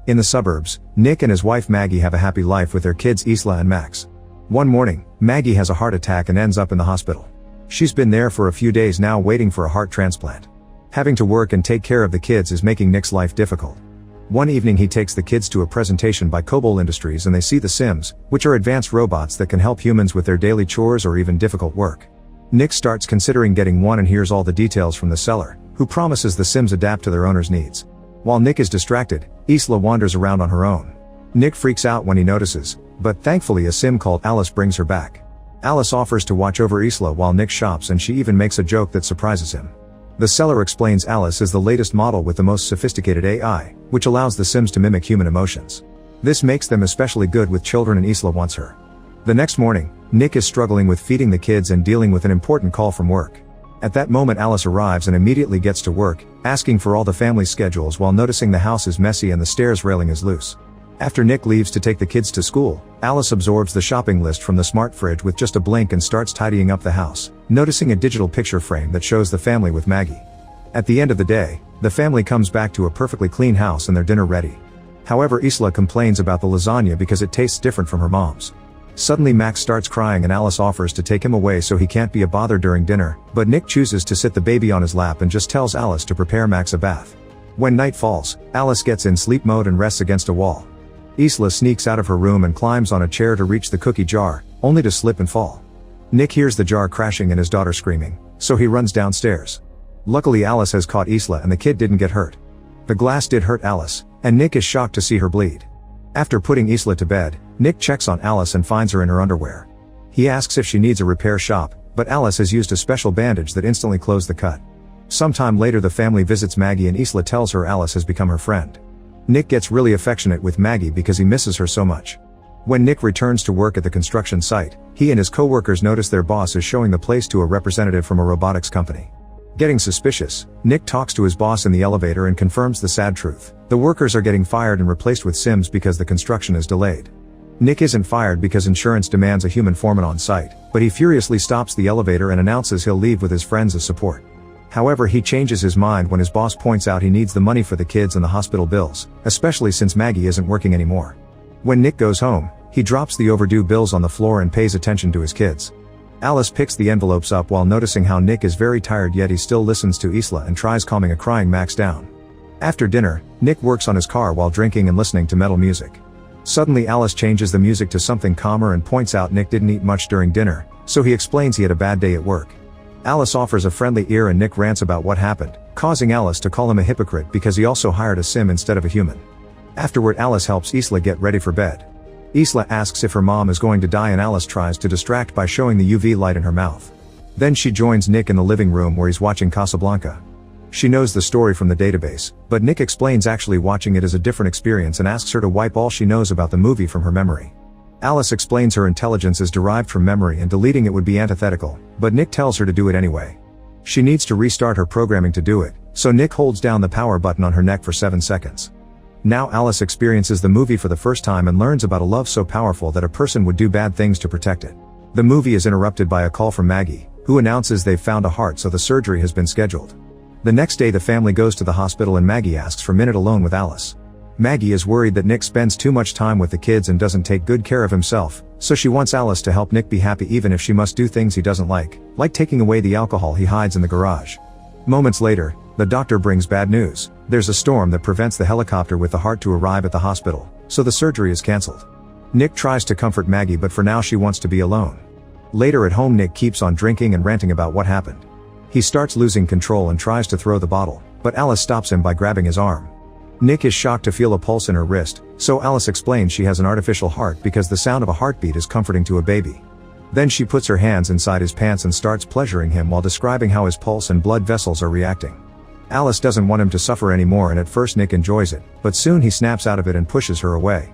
In the suburbs, Nick and his wife Maggie have a happy life with their kids Isla and Max. One morning, Maggie has a heart attack and ends up in the hospital. She's been there for a few days now waiting for a heart transplant. Having to work and take care of the kids is making Nick's life difficult. One evening he takes the kids to a presentation by Cobol Industries and they see the Sims, which are advanced robots that can help humans with their daily chores or even difficult work. Nick starts considering getting one and hears all the details from the seller, who promises the Sims adapt to their owner's needs. While Nick is distracted, Isla wanders around on her own. Nick freaks out when he notices, but thankfully a Sim called Alice brings her back. Alice offers to watch over Isla while Nick shops and she even makes a joke that surprises him. The seller explains Alice is the latest model with the most sophisticated AI, which allows the Sims to mimic human emotions. This makes them especially good with children and Isla wants her. The next morning, Nick is struggling with feeding the kids and dealing with an important call from work. At that moment Alice arrives and immediately gets to work, asking for all the family schedules while noticing the house is messy and the stairs railing is loose. After Nick leaves to take the kids to school, Alice absorbs the shopping list from the smart fridge with just a blink and starts tidying up the house, noticing a digital picture frame that shows the family with Maggie. At the end of the day, the family comes back to a perfectly clean house and their dinner ready. However, Isla complains about the lasagna because it tastes different from her mom's. Suddenly Max starts crying and Alice offers to take him away so he can't be a bother during dinner, but Nick chooses to sit the baby on his lap and just tells Alice to prepare Max a bath. When night falls, Alice gets in sleep mode and rests against a wall. Isla sneaks out of her room and climbs on a chair to reach the cookie jar, only to slip and fall. Nick hears the jar crashing and his daughter screaming, so he runs downstairs. Luckily Alice has caught Isla and the kid didn't get hurt. The glass did hurt Alice, and Nick is shocked to see her bleed. After putting Isla to bed, Nick checks on Alice and finds her in her underwear. He asks if she needs a repair shop, but Alice has used a special bandage that instantly closed the cut. Sometime later the family visits Maggie and Isla tells her Alice has become her friend. Nick gets really affectionate with Maggie because he misses her so much. When Nick returns to work at the construction site, he and his co-workers notice their boss is showing the place to a representative from a robotics company. Getting suspicious, Nick talks to his boss in the elevator and confirms the sad truth. The workers are getting fired and replaced with Sims because the construction is delayed. Nick isn't fired because insurance demands a human foreman on site, but he furiously stops the elevator and announces he'll leave with his friends as support. However, he changes his mind when his boss points out he needs the money for the kids and the hospital bills, especially since Maggie isn't working anymore. When Nick goes home, he drops the overdue bills on the floor and pays attention to his kids. Alice picks the envelopes up while noticing how Nick is very tired yet he still listens to Isla and tries calming a crying Max down. After dinner, Nick works on his car while drinking and listening to metal music. Suddenly Alice changes the music to something calmer and points out Nick didn't eat much during dinner, so he explains he had a bad day at work. Alice offers a friendly ear and Nick rants about what happened, causing Alice to call him a hypocrite because he also hired a Sim instead of a human. Afterward Alice helps Isla get ready for bed. Isla asks if her mom is going to die and Alice tries to distract by showing the UV light in her mouth. Then she joins Nick in the living room where he's watching Casablanca. She knows the story from the database, but Nick explains actually watching it is a different experience and asks her to wipe all she knows about the movie from her memory. Alice explains her intelligence is derived from memory and deleting it would be antithetical, but Nick tells her to do it anyway. She needs to restart her programming to do it, so Nick holds down the power button on her neck for 7 seconds. Now Alice experiences the movie for the first time and learns about a love so powerful that a person would do bad things to protect it. The movie is interrupted by a call from Maggie, who announces they've found a heart so the surgery has been scheduled. The next day the family goes to the hospital and Maggie asks for a minute alone with Alice. Maggie is worried that Nick spends too much time with the kids and doesn't take good care of himself, so she wants Alice to help Nick be happy even if she must do things he doesn't like taking away the alcohol he hides in the garage. Moments later, the doctor brings bad news. There's a storm that prevents the helicopter with the heart to arrive at the hospital, so the surgery is cancelled. Nick tries to comfort Maggie but for now she wants to be alone. Later at home Nick keeps on drinking and ranting about what happened. He starts losing control and tries to throw the bottle, but Alice stops him by grabbing his arm. Nick is shocked to feel a pulse in her wrist, so Alice explains she has an artificial heart because the sound of a heartbeat is comforting to a baby. Then she puts her hands inside his pants and starts pleasuring him while describing how his pulse and blood vessels are reacting. Alice doesn't want him to suffer anymore and at first Nick enjoys it, but soon he snaps out of it and pushes her away.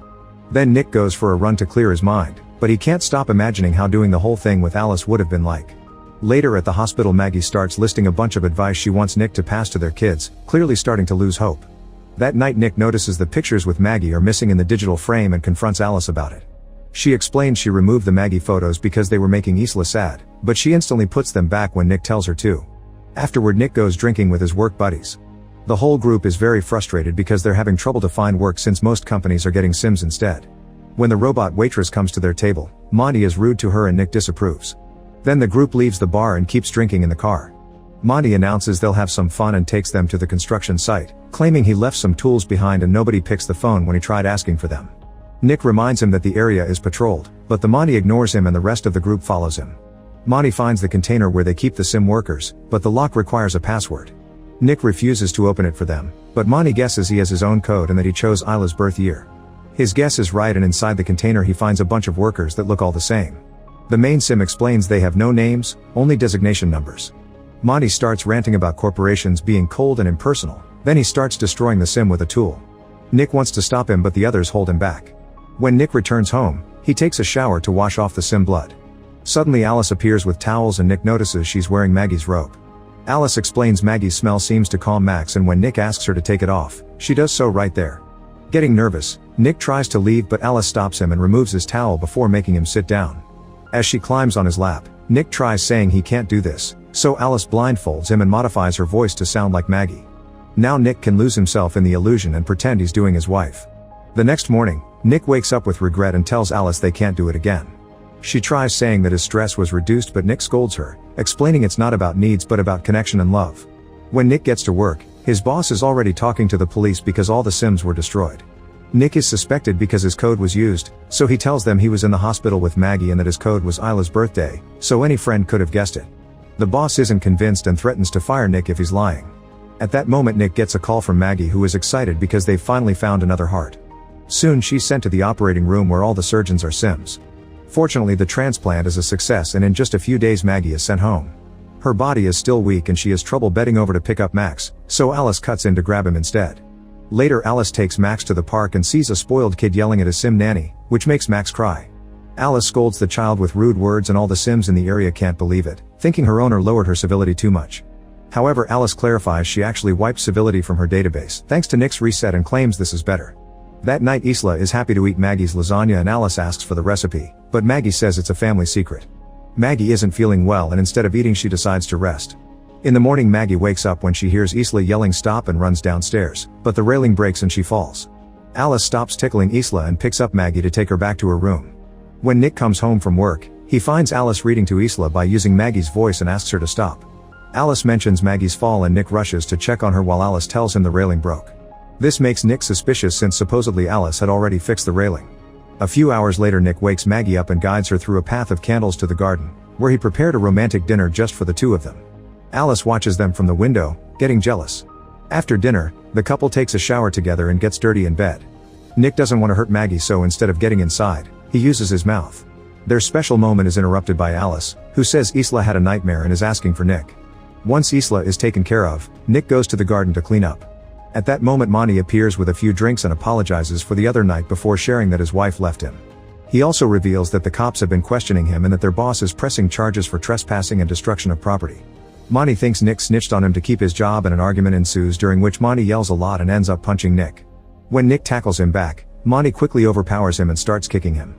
Then Nick goes for a run to clear his mind, but he can't stop imagining how doing the whole thing with Alice would have been like. Later at the hospital Maggie starts listing a bunch of advice she wants Nick to pass to their kids, clearly starting to lose hope. That night Nick notices the pictures with Maggie are missing in the digital frame and confronts Alice about it. She explains she removed the Maggie photos because they were making Isla sad, but she instantly puts them back when Nick tells her to. Afterward Nick goes drinking with his work buddies. The whole group is very frustrated because they're having trouble to find work since most companies are getting Sims instead. When the robot waitress comes to their table, Monty is rude to her and Nick disapproves. Then the group leaves the bar and keeps drinking in the car. Monty announces they'll have some fun and takes them to the construction site, claiming he left some tools behind and nobody picks the phone when he tried asking for them. Nick reminds him that the area is patrolled, but the Monty ignores him and the rest of the group follows him. Monty finds the container where they keep the Sim workers, but the lock requires a password. Nick refuses to open it for them, but Monty guesses he has his own code and that he chose Isla's birth year. His guess is right, and inside the container he finds a bunch of workers that look all the same. The main Sim explains they have no names, only designation numbers. Monty starts ranting about corporations being cold and impersonal, then he starts destroying the Sim with a tool. Nick wants to stop him but the others hold him back. When Nick returns home, he takes a shower to wash off the Sim blood. Suddenly Alice appears with towels and Nick notices she's wearing Maggie's robe. Alice explains Maggie's smell seems to calm Max, and when Nick asks her to take it off, she does so right there. Getting nervous, Nick tries to leave but Alice stops him and removes his towel before making him sit down. As she climbs on his lap, Nick tries saying he can't do this, so Alice blindfolds him and modifies her voice to sound like Maggie. Now Nick can lose himself in the illusion and pretend he's doing his wife. The next morning, Nick wakes up with regret and tells Alice they can't do it again. She tries saying that his stress was reduced but Nick scolds her, explaining it's not about needs but about connection and love. When Nick gets to work, his boss is already talking to the police because all the Sims were destroyed. Nick is suspected because his code was used, so he tells them he was in the hospital with Maggie and that his code was Isla's birthday, so any friend could have guessed it. The boss isn't convinced and threatens to fire Nick if he's lying. At that moment Nick gets a call from Maggie, who is excited because they've finally found another heart. Soon she's sent to the operating room where all the surgeons are Sims. Fortunately the transplant is a success and in just a few days Maggie is sent home. Her body is still weak and she has trouble bending over to pick up Max, so Alice cuts in to grab him instead. Later Alice takes Max to the park and sees a spoiled kid yelling at his Sim nanny, which makes Max cry. Alice scolds the child with rude words and all the Sims in the area can't believe it, thinking her owner lowered her civility too much. However, Alice clarifies she actually wiped civility from her database thanks to Nick's reset and claims this is better. That night Isla is happy to eat Maggie's lasagna and Alice asks for the recipe, but Maggie says it's a family secret. Maggie isn't feeling well and instead of eating she decides to rest. In the morning Maggie wakes up when she hears Isla yelling stop and runs downstairs, but the railing breaks and she falls. Alice stops tickling Isla and picks up Maggie to take her back to her room. When Nick comes home from work, he finds Alice reading to Isla by using Maggie's voice and asks her to stop. Alice mentions Maggie's fall and Nick rushes to check on her while Alice tells him the railing broke. This makes Nick suspicious since supposedly Alice had already fixed the railing. A few hours later Nick wakes Maggie up and guides her through a path of candles to the garden, where he prepared a romantic dinner just for the two of them. Alice watches them from the window, getting jealous. After dinner, the couple takes a shower together and gets dirty in bed. Nick doesn't want to hurt Maggie, so instead of getting inside, he uses his mouth. Their special moment is interrupted by Alice, who says Isla had a nightmare and is asking for Nick. Once Isla is taken care of, Nick goes to the garden to clean up. At that moment Monty appears with a few drinks and apologizes for the other night before sharing that his wife left him. He also reveals that the cops have been questioning him and that their boss is pressing charges for trespassing and destruction of property. Monty thinks Nick snitched on him to keep his job and an argument ensues during which Monty yells a lot and ends up punching Nick. When Nick tackles him back, Monty quickly overpowers him and starts kicking him.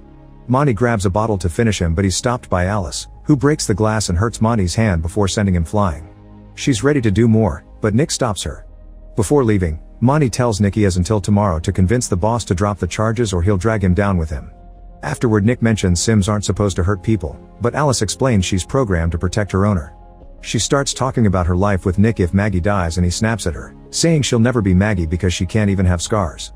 Monty grabs a bottle to finish him but he's stopped by Alice, who breaks the glass and hurts Monty's hand before sending him flying. She's ready to do more, but Nick stops her. Before leaving, Monty tells Nick he has until tomorrow to convince the boss to drop the charges or he'll drag him down with him. Afterward Nick mentions Sims aren't supposed to hurt people, but Alice explains she's programmed to protect her owner. She starts talking about her life with Nick if Maggie dies and he snaps at her, saying she'll never be Maggie because she can't even have scars.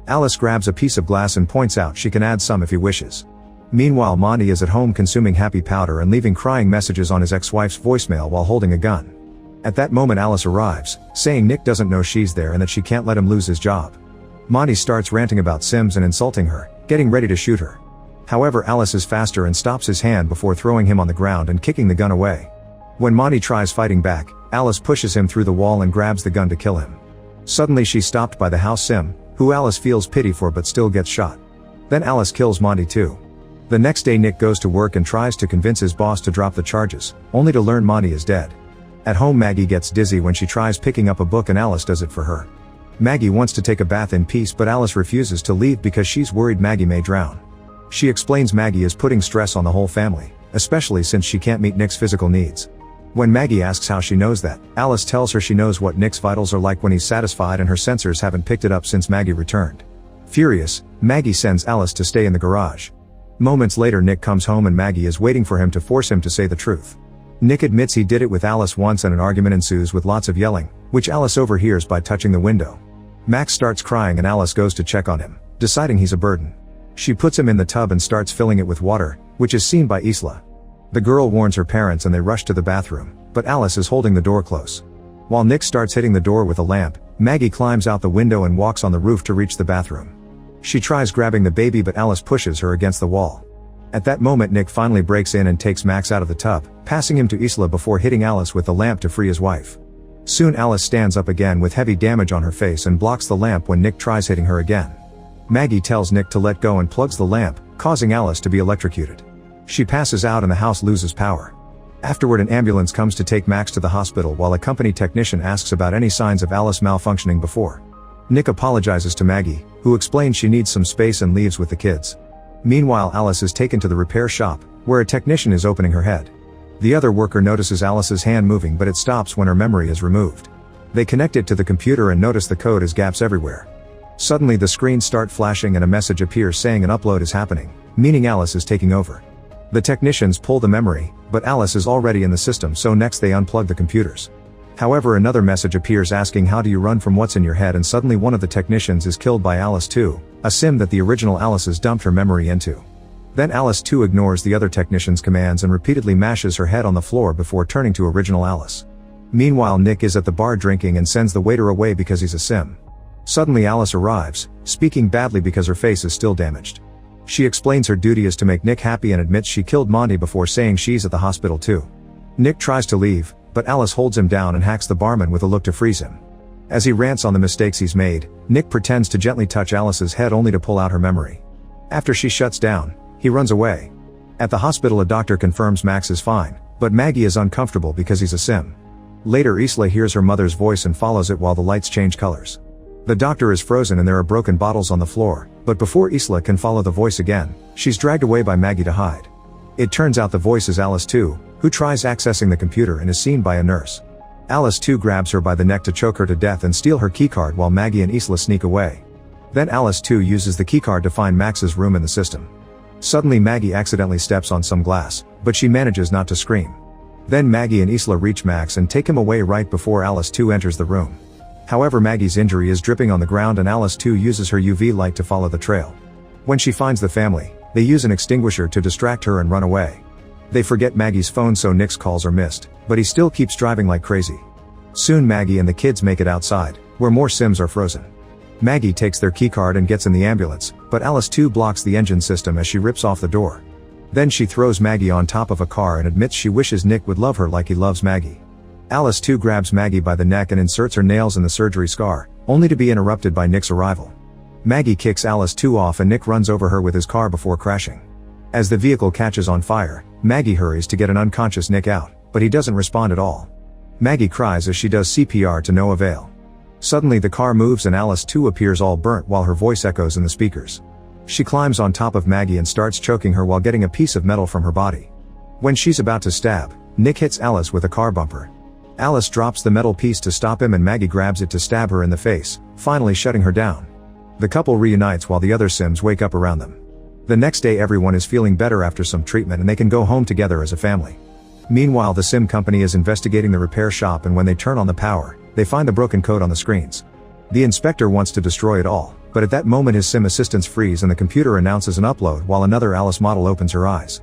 Alice grabs a piece of glass and points out she can add some if he wishes. Meanwhile Monty is at home consuming happy powder and leaving crying messages on his ex-wife's voicemail while holding a gun. At that moment Alice arrives, saying Nick doesn't know she's there and that she can't let him lose his job. Monty starts ranting about Sims and insulting her, getting ready to shoot her. However, Alice is faster and stops his hand before throwing him on the ground and kicking the gun away. When Monty tries fighting back, Alice pushes him through the wall and grabs the gun to kill him. Suddenly she's stopped by the house Sim, who Alice feels pity for but still gets shot. Then Alice kills Monty too. The next day Nick goes to work and tries to convince his boss to drop the charges, only to learn Monty is dead. At home Maggie gets dizzy when she tries picking up a book and Alice does it for her. Maggie wants to take a bath in peace but Alice refuses to leave because she's worried Maggie may drown. She explains Maggie is putting stress on the whole family, especially since she can't meet Nick's physical needs. When Maggie asks how she knows that, Alice tells her she knows what Nick's vitals are like when he's satisfied and her sensors haven't picked it up since Maggie returned. Furious, Maggie sends Alice to stay in the garage. Moments later Nick comes home and Maggie is waiting for him to force him to say the truth. Nick admits he did it with Alice once and an argument ensues with lots of yelling, which Alice overhears by touching the window. Max starts crying and Alice goes to check on him, deciding he's a burden. She puts him in the tub and starts filling it with water, which is seen by Isla. The girl warns her parents and they rush to the bathroom, but Alice is holding the door close. While Nick starts hitting the door with a lamp, Maggie climbs out the window and walks on the roof to reach the bathroom. She tries grabbing the baby but Alice pushes her against the wall. At that moment Nick finally breaks in and takes Max out of the tub, passing him to Isla before hitting Alice with the lamp to free his wife. Soon Alice stands up again with heavy damage on her face and blocks the lamp when Nick tries hitting her again. Maggie tells Nick to let go and plugs the lamp, causing Alice to be electrocuted. She passes out and the house loses power. Afterward an ambulance comes to take Max to the hospital while a company technician asks about any signs of Alice malfunctioning before. Nick apologizes to Maggie, who explains she needs some space and leaves with the kids. Meanwhile Alice is taken to the repair shop, where a technician is opening her head. The other worker notices Alice's hand moving but it stops when her memory is removed. They connect it to the computer and notice the code has gaps everywhere. Suddenly the screens start flashing and a message appears saying an upload is happening, meaning Alice is taking over. The technicians pull the memory, but Alice is already in the system so next they unplug the computers. However another message appears asking how do you run from what's in your head and suddenly one of the technicians is killed by Alice 2, a sim that the original Alice has dumped her memory into. Then Alice 2 ignores the other technician's commands and repeatedly mashes her head on the floor before turning to original Alice. Meanwhile Nick is at the bar drinking and sends the waiter away because he's a sim. Suddenly Alice arrives, speaking badly because her face is still damaged. She explains her duty is to make Nick happy and admits she killed Monty before saying she's at the hospital too. Nick tries to leave, but Alice holds him down and hacks the barman with a look to freeze him. As he rants on the mistakes he's made, Nick pretends to gently touch Alice's head only to pull out her memory. After she shuts down, he runs away. At the hospital a doctor confirms Max is fine, but Maggie is uncomfortable because he's a sim. Later Isla hears her mother's voice and follows it while the lights change colors. The doctor is frozen and there are broken bottles on the floor, but before Isla can follow the voice again, she's dragged away by Maggie to hide. It turns out the voice is Alice 2, who tries accessing the computer and is seen by a nurse. Alice 2 grabs her by the neck to choke her to death and steal her keycard while Maggie and Isla sneak away. Then Alice 2 uses the keycard to find Max's room in the system. Suddenly Maggie accidentally steps on some glass, but she manages not to scream. Then Maggie and Isla reach Max and take him away right before Alice 2 enters the room. However Maggie's injury is dripping on the ground and Alice 2 uses her UV light to follow the trail. When she finds the family, they use an extinguisher to distract her and run away. They forget Maggie's phone so Nick's calls are missed, but he still keeps driving like crazy. Soon Maggie and the kids make it outside, where more Sims are frozen. Maggie takes their keycard and gets in the ambulance, but Alice 2 blocks the engine system as she rips off the door. Then she throws Maggie on top of a car and admits she wishes Nick would love her like he loves Maggie. Alice 2 grabs Maggie by the neck and inserts her nails in the surgery scar, only to be interrupted by Nick's arrival. Maggie kicks Alice 2 off and Nick runs over her with his car before crashing. As the vehicle catches on fire, Maggie hurries to get an unconscious Nick out, but he doesn't respond at all. Maggie cries as she does CPR to no avail. Suddenly the car moves and Alice 2 appears all burnt while her voice echoes in the speakers. She climbs on top of Maggie and starts choking her while getting a piece of metal from her body. When she's about to stab, Nick hits Alice with a car bumper. Alice drops the metal piece to stop him and Maggie grabs it to stab her in the face, finally shutting her down. The couple reunites while the other Sims wake up around them. The next day everyone is feeling better after some treatment and they can go home together as a family. Meanwhile the Sim company is investigating the repair shop and when they turn on the power, they find the broken code on the screens. The inspector wants to destroy it all, but at that moment his Sim assistants freeze and the computer announces an upload while another Alice model opens her eyes.